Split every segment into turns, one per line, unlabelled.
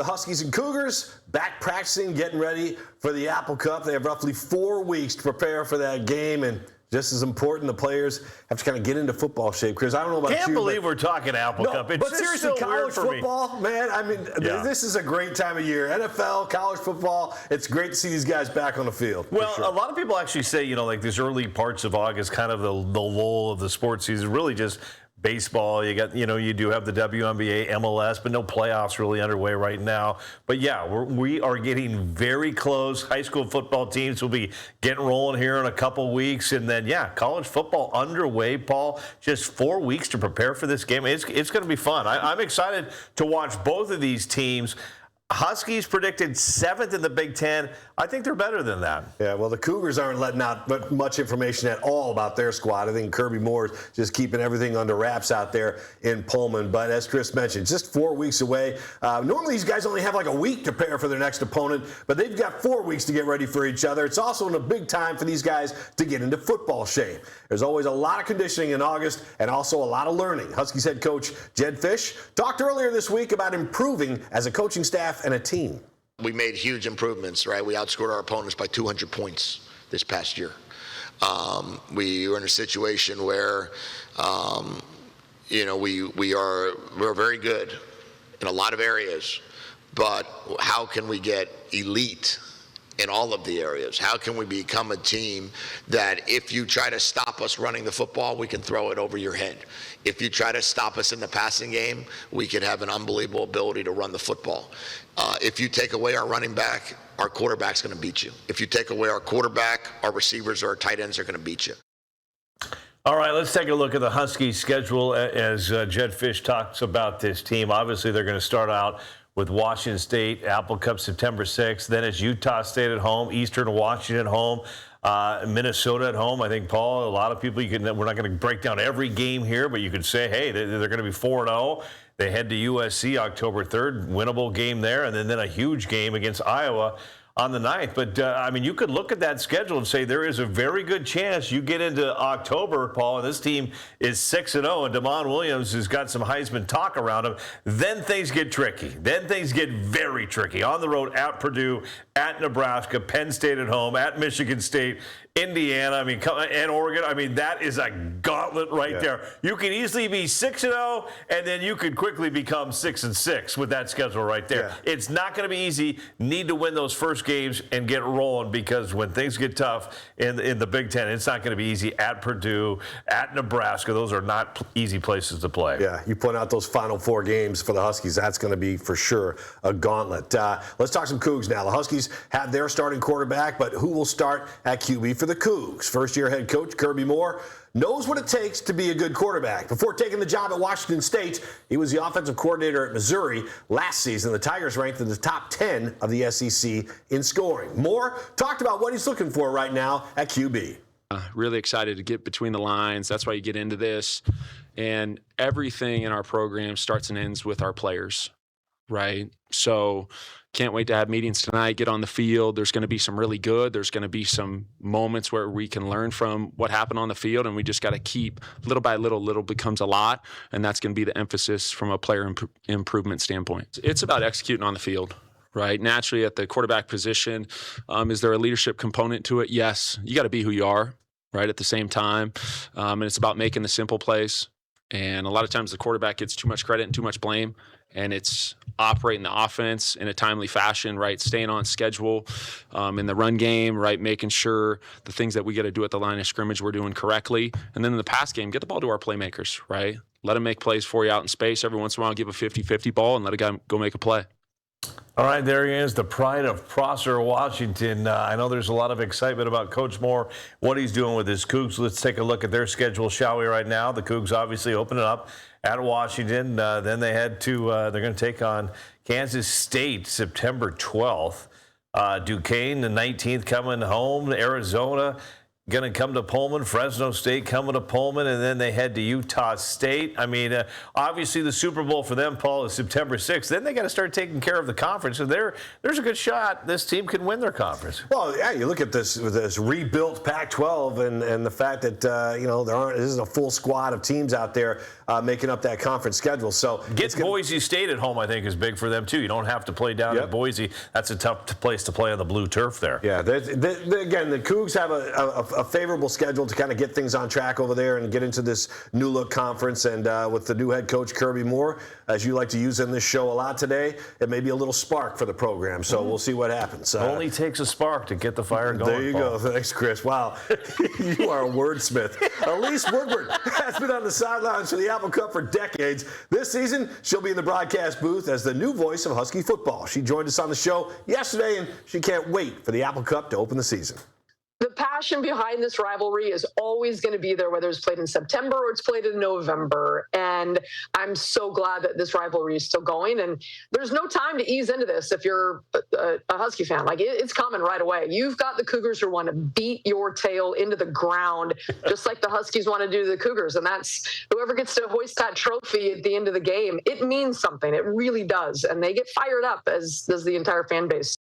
The Huskies and Cougars back practicing, getting ready for the Apple Cup. They have roughly 4 weeks to prepare for that game, and just as important, the players have to kind of get into football shape. Because I don't know about you.
Can't believe we're talking Apple Cup. It's
but seriously, college football, man, I mean, this is a great time of year. NFL, college football, it's great to see these guys back on the field.
Well, a lot of people actually say, like these early parts of August, kind of the lull of the sports season, really just baseball. You got, you do have the WNBA, MLS, but no playoffs really underway right now. But yeah, we are getting very close. High school football teams will be getting rolling here in a couple weeks, and then college football underway. Paul, just 4 weeks to prepare for this game. It's going to be fun. I'm excited to watch both of these teams. Huskies predicted 7th in the Big Ten. I think they're better than that.
Yeah, well, the Cougars aren't letting out much information at all about their squad. I think Kirby Moore's just keeping everything under wraps out there in Pullman. But as Chris mentioned, just 4 weeks away. Normally these guys only have like a week to prepare for their next opponent, but they've got 4 weeks to get ready for each other. It's also a big time for these guys to get into football shape. There's always a lot of conditioning in August and also a lot of learning. Huskies head coach Jedd Fisch talked earlier this week about improving as a coaching staff and a team.
We made huge improvements, right? We outscored our opponents by 200 points this past year. We were in a situation where, we're very good in a lot of areas, but how can we get elite in all of the areas? How can we become a team that if you try to stop us running the football, we can throw it over your head? If you try to stop us in the passing game, we could have an unbelievable ability to run the football. If you take away our running back, our quarterback's going to beat you. If you take away our quarterback, our receivers or our tight ends are going to beat you.
All right, let's take a look at the Huskies schedule as Jedd Fisch talks about this team. Obviously, they're going to start out with Washington State, Apple Cup September 6th. Then it's Utah State at home, Eastern Washington at home, Minnesota at home. I think, Paul, a lot of people, we're not going to break down every game here, but you could say, hey, they're going to be 4-0. They head to USC October 3rd, winnable game there, and then a huge game against Iowa on the 9th. But, you could look at that schedule and say there is a very good chance you get into October, Paul, and this team is 6-0, and Damon Williams has got some Heisman talk around him. Then things get tricky. Then things get very tricky. On the road at Purdue, at Nebraska, Penn State at home, at Michigan State, Indiana, and Oregon. That is a gauntlet right there. You could easily be 6-0, and then you could quickly become 6-6 with that schedule right there. Yeah. It's not going to be easy. Need to win those first games and get rolling, because when things get tough in the Big Ten, it's not going to be easy at Purdue, at Nebraska. Those are not easy places to play.
Yeah, you point out those final 4 games for the Huskies. That's going to be, for sure, a gauntlet. Let's talk some Cougs now. The Huskies have their starting quarterback, but who will start at QB for the Cougs? First-year head coach Kirby Moore knows what it takes to be a good quarterback. Before taking the job at Washington State, he was the offensive coordinator at Missouri. Last season, the Tigers ranked in the top 10 of the SEC in scoring. Moore talked about what he's looking for right now at QB.
Really excited to get between the lines. That's why you get into this. And everything in our program starts and ends with our players, right? So can't wait to have meetings tonight, get on the field. There's going to be some really good. There's going to be some moments where we can learn from what happened on the field, and we just got to keep little by little becomes a lot, and that's going to be the emphasis from a player improvement standpoint. It's about executing on the field, right? Naturally, at the quarterback position, is there a leadership component to it? Yes. You got to be who you are, right, at the same time, and it's about making the simple plays. And a lot of times the quarterback gets too much credit and too much blame, and it's operating the offense in a timely fashion, right? Staying on schedule in the run game, right? Making sure the things that we got to do at the line of scrimmage we're doing correctly. And then in the pass game, get the ball to our playmakers, right? Let them make plays for you out in space. Every once in a while, give a 50-50 ball and let a guy go make a play.
All right, there he is, the pride of Prosser, Washington. I know there's a lot of excitement about Coach Moore, what he's doing with his Cougs. Let's take a look at their schedule, shall we, right now. The Cougs obviously opening up at Washington. Then they head to, they're going to take on Kansas State September 12th. Duquesne, the 19th, coming home. Arizona, going to come to Pullman, Fresno State coming to Pullman, and then they head to Utah State. I mean, obviously the Super Bowl for them, Paul, is September 6th. Then they got to start taking care of the conference. So there's a good shot this team can win their conference.
Well, yeah, you look at this rebuilt Pac-12 and the fact that there isn't a full squad of teams out there making up that conference schedule. So
get Boise State at home, I think, is big for them too. You don't have to play down at Boise. That's a tough place to play on the blue turf there.
Yeah, again, the Cougs have a favorable schedule to kind of get things on track over there and get into this new look conference. And with the new head coach Kirby Moore, as you like to use in this show a lot today, it may be a little spark for the program. So we'll see what happens.
It only takes a spark to get the fire going.
There you go. Thanks, Chris. Wow, you are a wordsmith. Elise Woodward has been on the sidelines for the Apple Cup for decades. This season, she'll be in the broadcast booth as the new voice of Husky football. She joined us on the show yesterday, and she can't wait for the Apple Cup to open the season.
The passion behind this rivalry is always going to be there, whether it's played in September or it's played in November. And I'm so glad that this rivalry is still going. And there's no time to ease into this if you're a Husky fan. Like, it's coming right away. You've got the Cougars who want to beat your tail into the ground, just like the Huskies want to do to the Cougars. And that's whoever gets to hoist that trophy at the end of the game. It means something. It really does. And they get fired up, as does the entire fan base.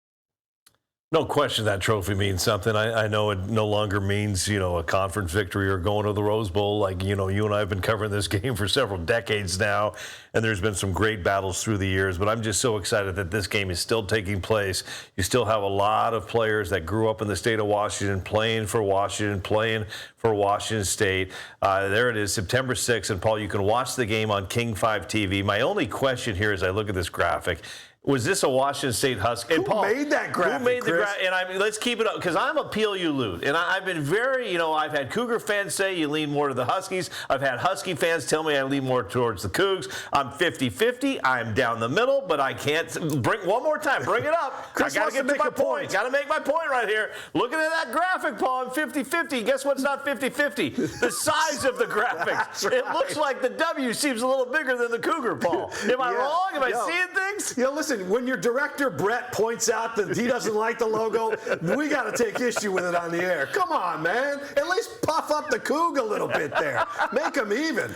No question that trophy means something. I know it no longer means, a conference victory or going to the Rose Bowl. Like, you and I have been covering this game for several decades now, and there's been some great battles through the years. But I'm just so excited that this game is still taking place. You still have a lot of players that grew up in the state of Washington, playing for Washington State. There it is, September 6th. And, Paul, you can watch the game on King 5 TV. My only question here as I look at this graphic, was this a Washington State Husky? And Paul,
who made that graphic,
Who made the
Chris?
And I mean, let's keep it up, because I'm a peel you loot. And I've been very, I've had Cougar fans say you lean more to the Huskies. I've had Husky fans tell me I lean more towards the Cougs. I'm 50-50. I'm down the middle, but I can't bring one more time. Bring it up.
Chris
I got to get to
make
my
a point.
Got to make my point right here. Looking at that graphic, Paul, I'm 50-50. Guess what's not 50-50? The size of the graphic.
Right.
It looks like the W seems a little bigger than the Cougar, Paul. Am I wrong? Am I seeing things?
Listen, when your director Brett points out that he doesn't like the logo, we got to take issue with it on the air. Come on, man. At least puff up the Coug a little bit there. Make them even.